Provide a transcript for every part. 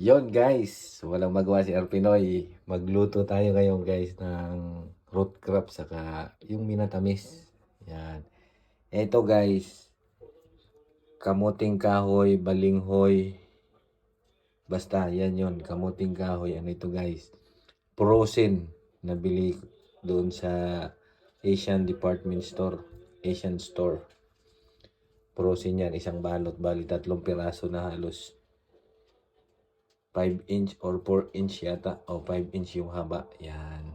Yon guys, walang magawa si Arpinoy. Magluto tayo ngayon guys ng root crab saka yung minatamis. Yan. Eto guys, kamuting kahoy, balinghoy. Basta yan yon, kamuting kahoy. Ano ito guys? Frozen. Nabili doon sa Asian Department Store. Asian Store. Frozen yan, isang balot. Bali 3 piraso na halos 5 inch or 4 inch yata. O 5 inch yung haba. Yan.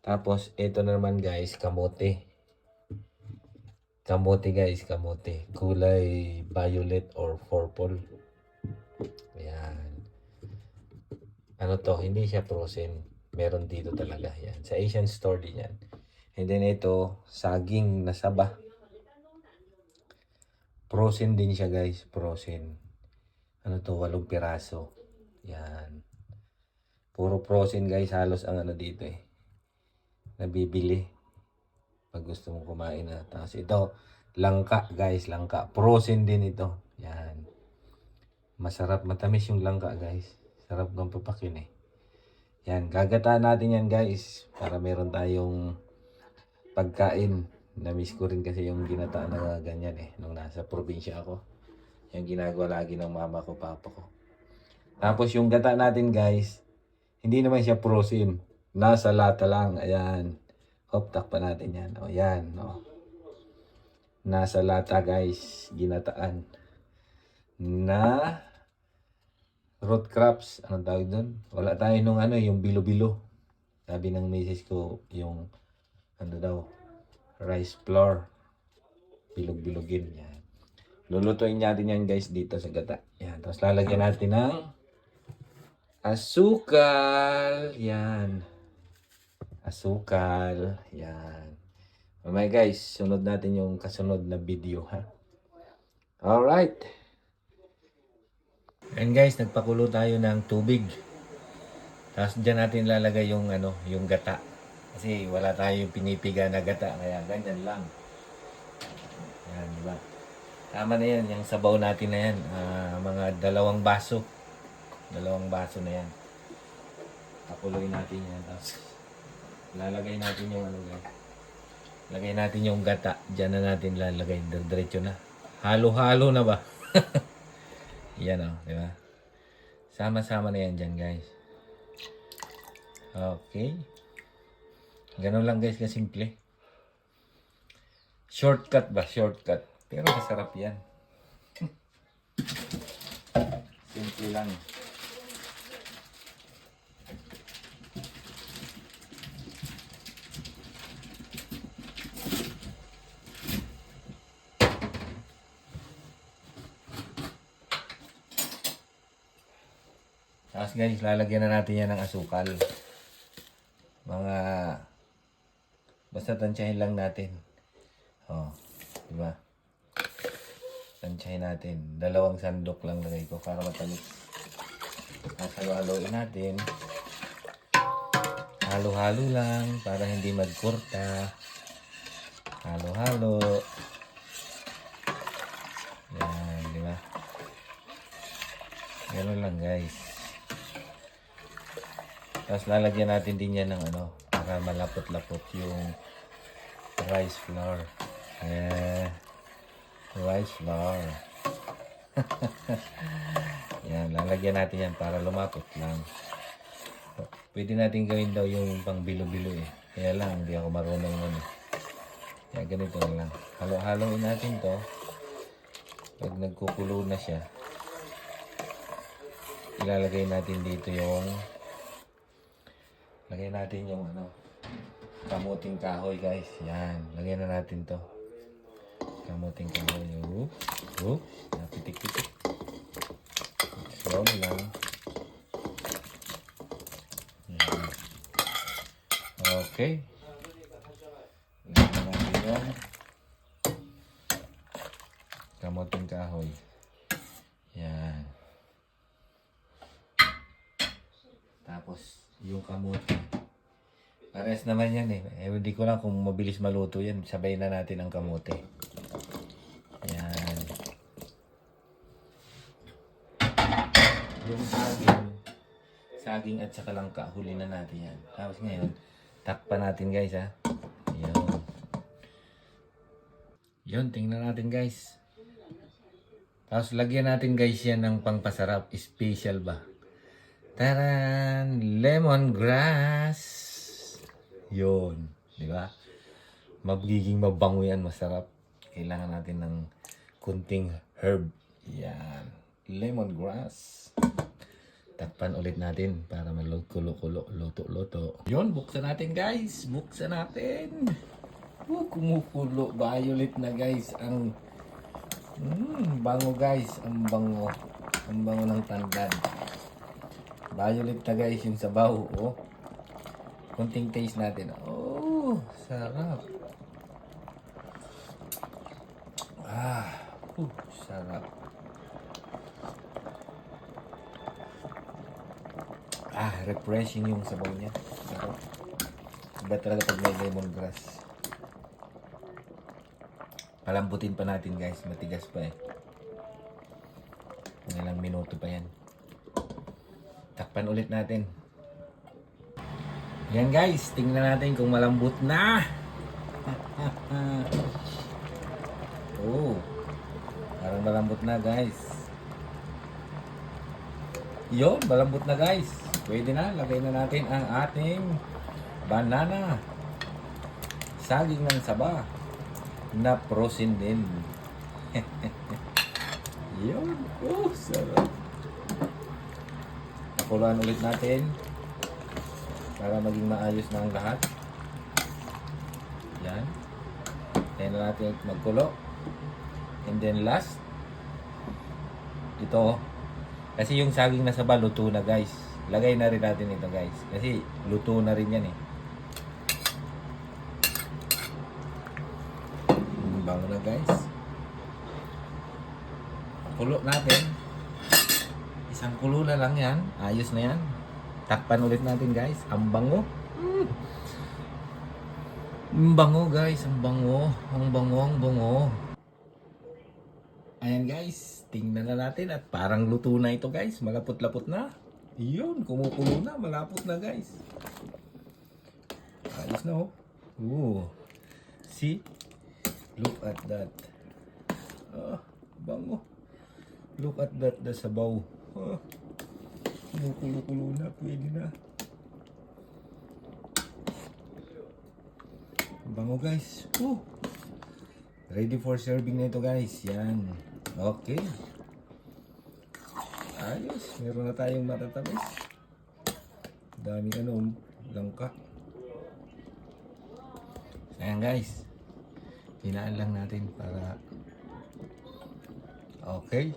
Tapos, ito na naman guys, kamote. Kamote guys, kamote. Kulay violet or purple. Ayan. Ano to, hindi siya frozen. Meron dito talaga. Yan. Sa Asian store din yan. And then ito, saging na saba. Frozen din siya guys, frozen. Ano to, 8 piraso. Yan. Puro frozen guys, halos ang ano dito eh. Nabibili. Pag gusto mong kumain na. Tapos ito, langka guys, langka. Frozen din ito. Yan. Masarap, matamis yung langka guys. Sarap ng papakin eh. Yan, gagataan natin yan guys. Para meron tayong pagkain. Namiss ko rin kasi yung ginataan na ganyan eh. Nung nasa probinsya ako. Yung ginagawa lagi ng mama ko, papa ko. Tapos yung gata natin guys, hindi naman siya frozen. Nasa lata lang. Ayan. Hop, takpan natin yan. O yan. O. Nasa lata guys. Ginataan. Na root crops. Anong tawag doon? Wala tayo nung ano, yung bilo-bilo. Sabi ng misis ko, yung ano daw, rice flour. Bilog-bilogin. Yan. Lulutuin natin yan guys dito sa gata. Yan. Tapos lalagyan natin ng asukal. Yan. Asukal. Yan. Mamaya guys, sunod natin yung kasunod na video ha. Alright. And guys, nagpakulo tayo ng tubig. Tapos dyan natin lalagay yung ano, yung gata. Kasi wala tayong pinipiga na gata. Kaya ganyan lang. Yan, diba? Tama na yan. Yung sabaw natin na yan. Mga 2 baso. 2 baso na yan. Pakuloy natin yan. Tapos lalagay natin yung ano guys. Lagay natin yung gata. Diyan na natin lalagay. Diretso na. Halo-halo na ba? Yan o. Diba? Sama-sama na yan dyan guys. Okay. Ganun lang guys kasimple. Shortcut ba? Shortcut. Pero masarap yan. Simple lang. Tapos guys, lalagyan na natin yan ng asukal. Mga basta tansyahin lang natin. Oh, di ba? Tansyahin natin. 2 sandok lang lagay ko para matamis. Tapos halo-haloin natin. Halo-halo lang para hindi magkurta. Halo-halo. Yan, di ba? Ganun lang guys. Tapos lalagyan natin din yan ng ano, para malapot-lapot yung rice flour. Rice flour. Yan, lalagyan natin yan para lumapot lang. Pwede natin gawin daw yung pang bilo-bilo eh. Kaya lang, hindi ako marunong nun eh. Kaya ganito na lang. Halo-haloin natin to. Pag nagkukulo na siya, ilalagay natin dito yung ano, kamuting kahoy guys. Yan. Lagyan na natin to. Kamuting kahoy. Pitik-pitik. Slow lang. Yan. Okay. Lagyan natin yung kamuting kahoy. Yan. Tapos, yung kamote. Pares naman yan eh. Hindi ko lang kung mabilis maluto yan. Sabay na natin ang kamote. Yan. Yung saging at saka langka, huli na natin yan. Tapos ngayon, takpan natin guys ha. Yun. Yun, tingnan natin guys. Tapos lagyan natin guys yan ng pangpasarap. Special ba? Taran! Lemongrass! Yun. Di ba? Magiging mabango yan, masarap. Kailangan natin ng kunting herb. Yan. Lemongrass. Takpan ulit natin para maluto-kulo, luto-luto. Yun, buksan natin guys. Buksan natin. Kumukulo. Violet na guys. Ang bango guys. Ang bango. Ang bango ng tandan. Violet na guys yung sabaw. Oh. Kunting taste natin. Oh, sarap. Sarap. Refreshing yung sabaw niya. Sarap. Iba talaga pag may lemongrass. Palambutin pa natin guys. Matigas pa eh. Ilang minuto pa yan. Takpan ulit natin. Yan guys. Tingnan natin kung malambot na. Oh. Parang malambot na guys. Yun. Malambot na guys. Pwede na. Lagay na natin ang ating banana. Saging ng saba. Na frozen din. Yun. Oh, sarap. Pakuluan ulit natin para maging maayos na ang lahat. Yan. Tayo na natin magkulo. And then last, ito. Kasi yung saging na saba, luto na guys. Lagay na rin natin ito guys. Kasi luto na rin yan eh. Bango na guys. Kulo natin. Isang kulo na lang yan. Ayos na yan. Takpan ulit natin guys. Ang bango. Ang bango guys. Ang bango. Ang bango. Ang bango. Ayan guys. Tingnan na natin. At parang luto na ito guys. Malapot-lapot na. Yun. Kumukulo na. Malapot na guys. Ayos na oh. Ooh. See? Look at that. Bango. Look at that, the sabaw. Kumukulo-kulo na, pwede na. Bango guys. Ready for serving na ito guys. Yan. Okay. Ayos. Meron na tayong matatamis. Daming langka. Ayan guys. Hinaan lang natin para okay.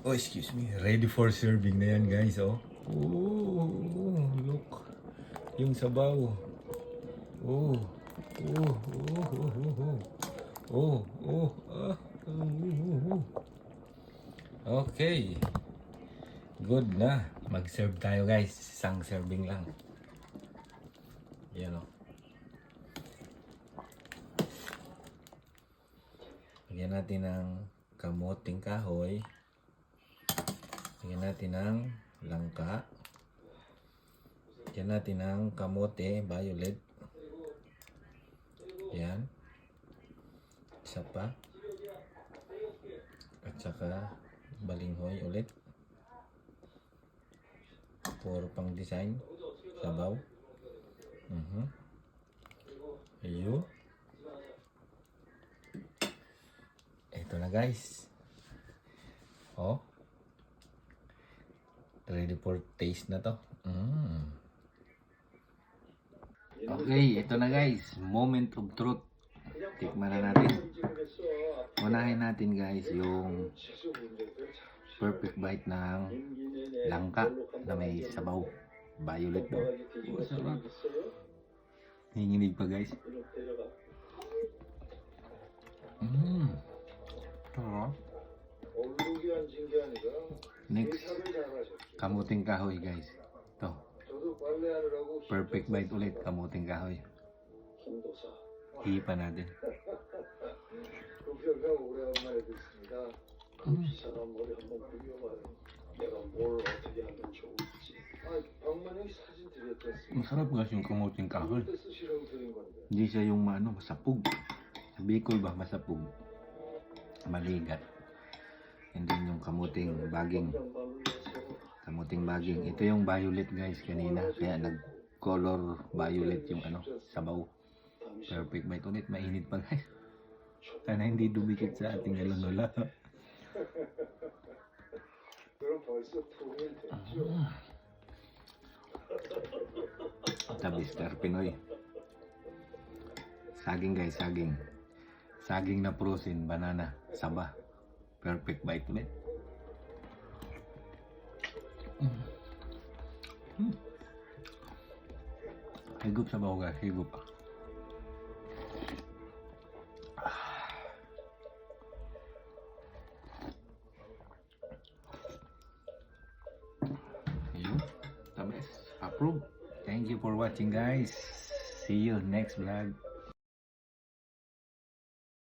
Oh, excuse me. Ready for serving na yan, guys, oh. Look. Yung sabaw. Okay. Good na. Mag-serve tayo, guys. Isang serving lang. Yan, oh. Lagyan natin ng kamuting kahoy. Lagyan natin ng langka. Lagyan natin ng kamote, violet. Yan. Isa pa. At saka balinghoy ulit. Puro pang design. Sabaw. Ayun. Ito na guys. Oh. Ready for taste na to. Okay, ito na guys. Moment of truth. Tikman na natin. Unahin natin guys yung perfect bite ng langka na may sabaw. Violet do. Sarap. Hinginig pa guys. Next, kamuting kahoy guys. Ito. Perfect bite ulit, kamuting kahoy. Hipa natin. 이상한 머리 한번 굴려봐요. 내가 뭘 어떻게 하면 좋을지. 아, 방만이 사진 드렸지 않습니까? Masarap guys yung kamuting kahoy. 그때 쓰시라고 드린 건데. Hindi siya yung masapog. Sa Bicol ba masapog? Maligat. And then yung kamuting baging. Kamuting baging. Ito yung violet guys kanina. Kaya nag-color violet yung sabaw. Perfect bite ulit. Mainit pa guys. Sana hindi dumikit sa ating alanola. 그럼 벌써 통일 됐죠. Sa Mr. Pinoy. Saging guys, saging. Saging na frozen, banana, saba. Perfect bite ulit. Higup sa baho guys, higup. Ayun, the best. Approve. Thank you for watching guys. See you next vlog.